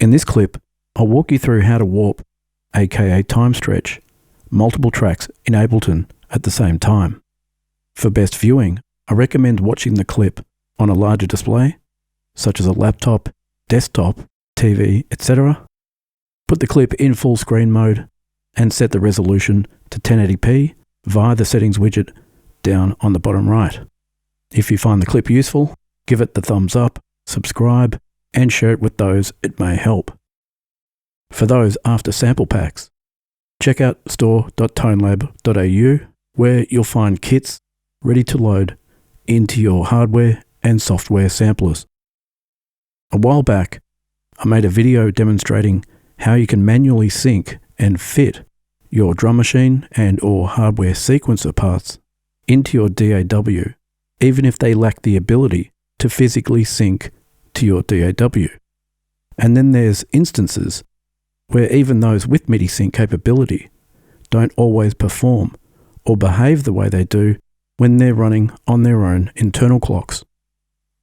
In this clip, I'll walk you through how to warp, aka time stretch, multiple tracks in Ableton at the same time. For best viewing, I recommend watching the clip on a larger display, such as a laptop, desktop, TV, etc. Put the clip in full screen mode and set the resolution to 1080p via the settings widget down on the bottom right. If you find the clip useful, give it the thumbs up, subscribe, and share it with those it may help. For those after sample packs, check out store.tonelab.au, where you'll find kits ready to load into your hardware and software samplers. A while back, I made a video demonstrating how you can manually sync and fit your drum machine and or hardware sequencer parts into your DAW, even if they lack the ability to physically sync to your DAW. And then there's instances where even those with MIDI sync capability don't always perform or behave the way they do when they're running on their own internal clocks.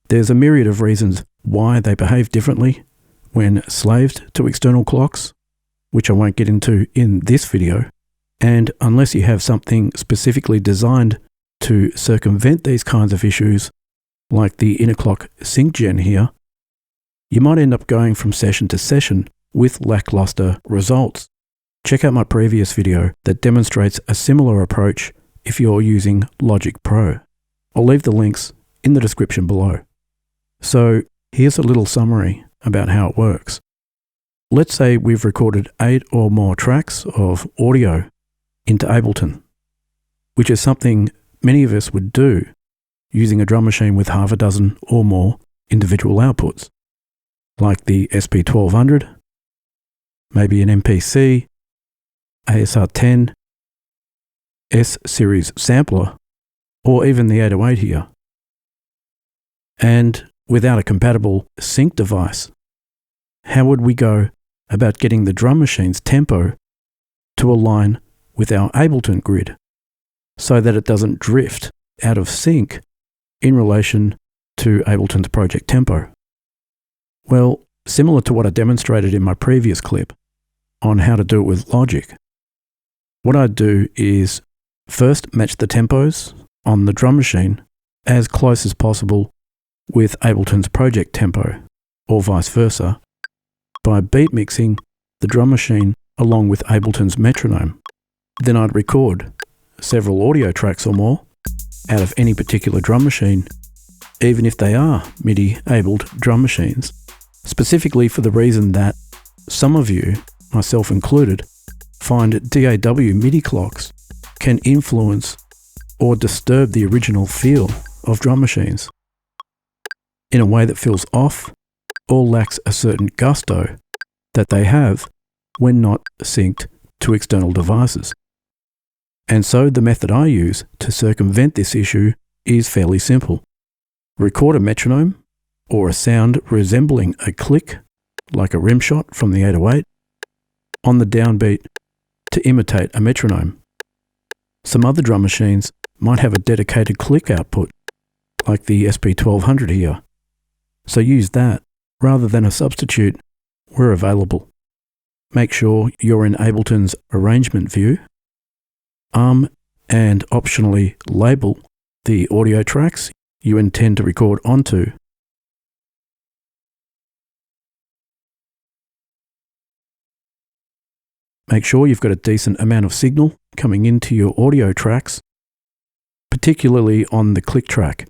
There's a myriad of reasons why they behave differently when slaved to external clocks, which I won't get into in this video, and unless you have something specifically designed to circumvent these kinds of issues, like the InnerClock SyncGen here, you might end up going from session to session with lackluster results. Check out my previous video that demonstrates a similar approach if you're using Logic Pro. I'll leave the links in the description below. So here's a little summary about how it works. Let's say we've recorded 8 or more tracks of audio into Ableton, which is something many of us would do using a drum machine with half a dozen or more individual outputs, like the SP1200, maybe an MPC, ASR10, S-Series sampler, or even the 808 here. And without a compatible sync device, how would we go about getting the drum machine's tempo to align with our Ableton grid so that it doesn't drift out of sync in relation to Ableton's project tempo? Well, similar to what I demonstrated in my previous clip on how to do it with Logic, what I'd do is first match the tempos on the drum machine as close as possible with Ableton's project tempo, or vice versa, by beat mixing the drum machine along with Ableton's metronome. Then I'd record several audio tracks or more out of any particular drum machine, even if they are MIDI-abled drum machines, specifically for the reason that some of you, myself included, find DAW MIDI clocks can influence or disturb the original feel of drum machines in a way that feels off or lacks a certain gusto that they have when not synced to external devices. And so the method I use to circumvent this issue is fairly simple. Record a metronome or a sound resembling a click, like a rim shot from the 808, on the downbeat to imitate a metronome. Some other drum machines might have a dedicated click output, like the SP1200 here. So use that rather than a substitute where available. Make sure you're in Ableton's arrangement view, and optionally label the audio tracks you intend to record onto. Make sure you've got a decent amount of signal coming into your audio tracks, particularly on the click track,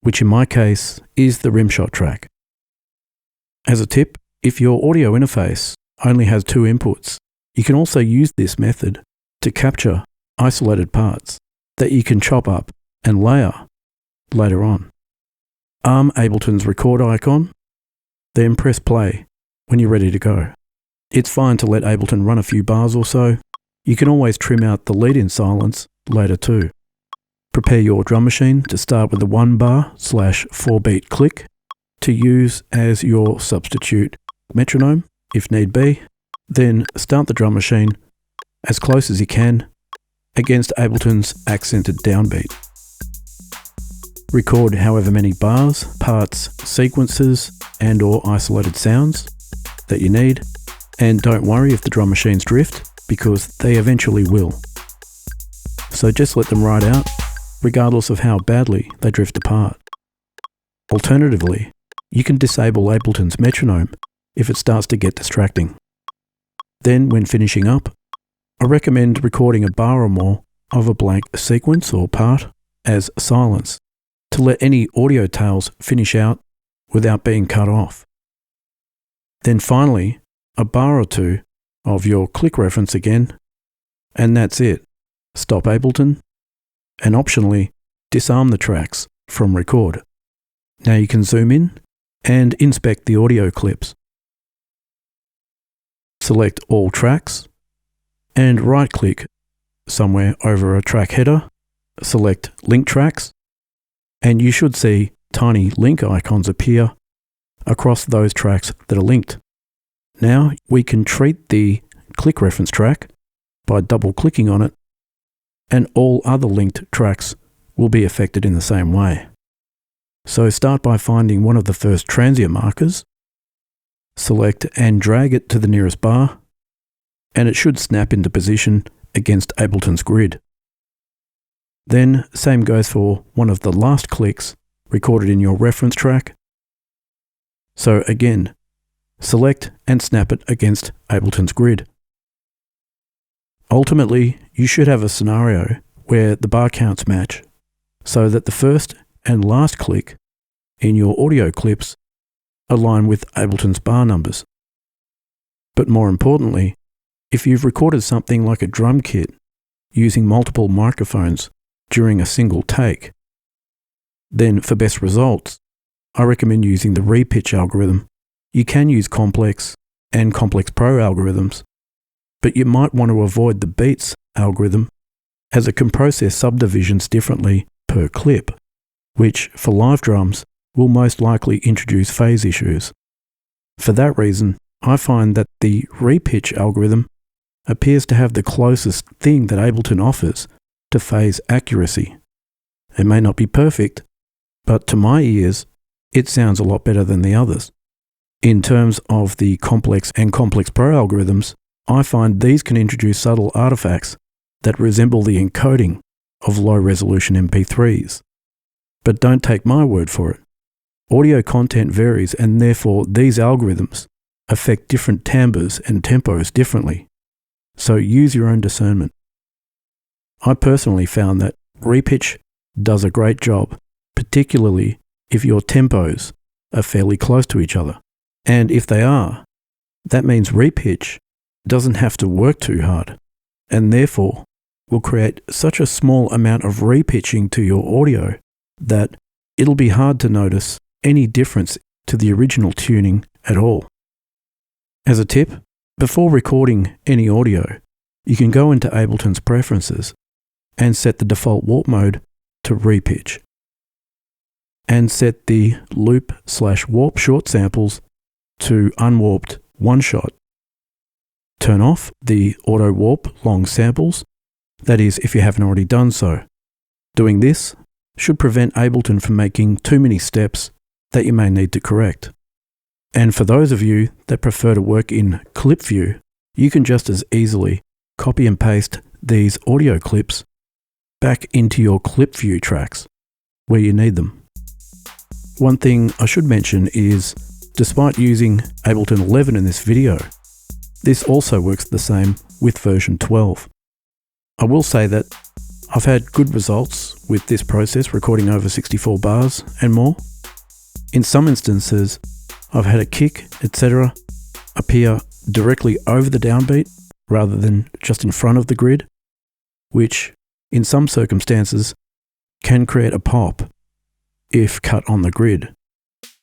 which in my case is the rimshot track. As a tip, if your audio interface only has 2 inputs, you can also use this method to capture isolated parts that you can chop up and layer later on. Arm Ableton's record icon, then press play when you're ready to go. It's fine to let Ableton run a few bars or so. You can always trim out the lead-in silence later too. Prepare your drum machine to start with a 1-bar/4 beat click to use as your substitute metronome if need be. Then start the drum machine as close as you can against Ableton's accented downbeat. Record however many bars, parts, sequences, and or isolated sounds that you need, and don't worry if the drum machines drift, because they eventually will. So just let them ride out, regardless of how badly they drift apart. Alternatively, you can disable Ableton's metronome if it starts to get distracting. Then, when finishing up, I recommend recording a bar or more of a blank sequence or part as silence to let any audio tails finish out without being cut off. Then finally, a bar or two of your click reference again, and that's it. Stop Ableton, and optionally disarm the tracks from record. Now you can zoom in and inspect the audio clips. Select all tracks and right-click somewhere over a track header, select link tracks, and you should see tiny link icons appear across those tracks that are linked. Now we can treat the click reference track by double-clicking on it, and all other linked tracks will be affected in the same way. So start by finding one of the first transient markers, select and drag it to the nearest bar, and it should snap into position against Ableton's grid. Then same goes for one of the last clicks recorded in your reference track. So again, select and snap it against Ableton's grid. Ultimately, you should have a scenario where the bar counts match, so that the first and last click in your audio clips align with Ableton's bar numbers. But more importantly, if you've recorded something like a drum kit using multiple microphones during a single take, then for best results, I recommend using the repitch algorithm. You can use Complex and Complex Pro algorithms, but you might want to avoid the Beats algorithm, as it can process subdivisions differently per clip, which for live drums will most likely introduce phase issues. For that reason, I find that the repitch algorithm appears to have the closest thing that Ableton offers to phase accuracy. It may not be perfect, but to my ears, it sounds a lot better than the others. In terms of the Complex and Complex Pro algorithms, I find these can introduce subtle artifacts that resemble the encoding of low-resolution MP3s. But don't take my word for it. Audio content varies, and therefore these algorithms affect different timbres and tempos differently. So use your own discernment. I personally found that repitch does a great job, particularly if your tempos are fairly close to each other. And if they are, that means repitch doesn't have to work too hard, and therefore will create such a small amount of repitching to your audio that it'll be hard to notice any difference to the original tuning at all. As a tip, before recording any audio, you can go into Ableton's preferences and set the default warp mode to repitch, and set the loop/warp short samples to unwarped one-shot. Turn off the auto warp long samples, that is if you haven't already done so. Doing this should prevent Ableton from making too many steps that you may need to correct. And for those of you that prefer to work in clip view, you can just as easily copy and paste these audio clips back into your clip view tracks where you need them. One thing I should mention is, despite using Ableton 11 in this video, this also works the same with version 12. I will say that I've had good results with this process, recording over 64 bars and more. In some instances, I've had a kick, etc., appear directly over the downbeat rather than just in front of the grid, which in some circumstances can create a pop if cut on the grid.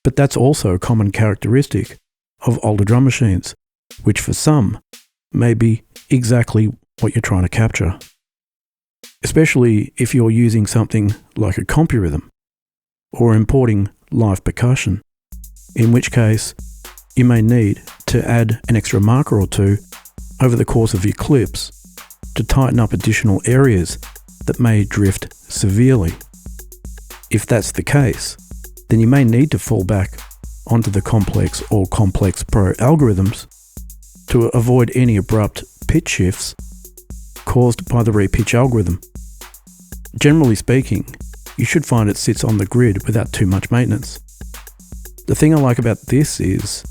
But that's also a common characteristic of older drum machines, which for some may be exactly what you're trying to capture. Especially if you're using something like a CompuRhythm or importing live percussion, in which case you may need to add an extra marker or two over the course of your clips to tighten up additional areas that may drift severely. If that's the case, then you may need to fall back onto the Complex or Complex Pro algorithms to avoid any abrupt pitch shifts caused by the repitch algorithm. Generally speaking, you should find it sits on the grid without too much maintenance. The thing I like about this is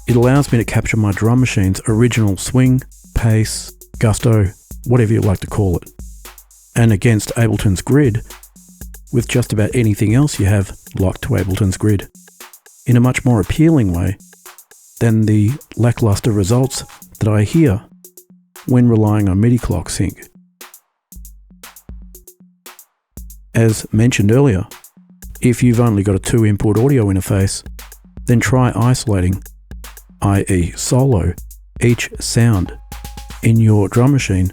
it allows me to capture my drum machine's original swing, pace, gusto, whatever you like to call it, and against Ableton's grid with just about anything else you have locked to Ableton's grid in a much more appealing way than the lackluster results that I hear when relying on MIDI clock sync. As mentioned earlier, if you've only got a 2-input audio interface, then try isolating, i.e. solo, each sound in your drum machine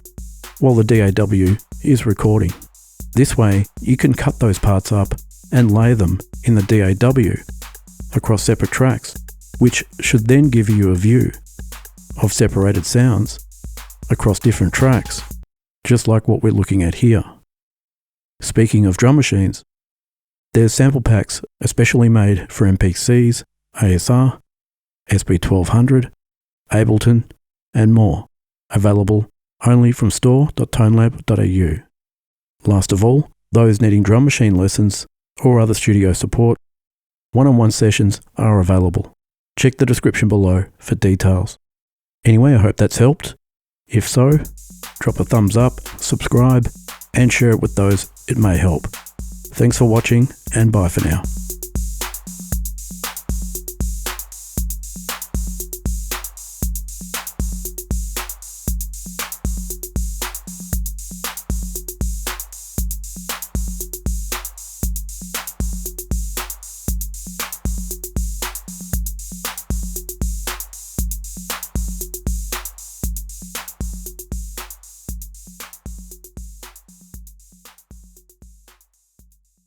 while the DAW is recording. This way, you can cut those parts up and lay them in the DAW across separate tracks, which should then give you a view of separated sounds across different tracks, just like what we're looking at here. Speaking of drum machines, there's sample packs especially made for MPCs, ASR, SP1200, Ableton, and more, available only from store.tonelab.au. Last of all, those needing drum machine lessons or other studio support, one-on-one sessions are available. Check the description below for details. Anyway, I hope that's helped. If so, drop a thumbs up, subscribe, and share it with those it may help. Thanks for watching, and bye for now.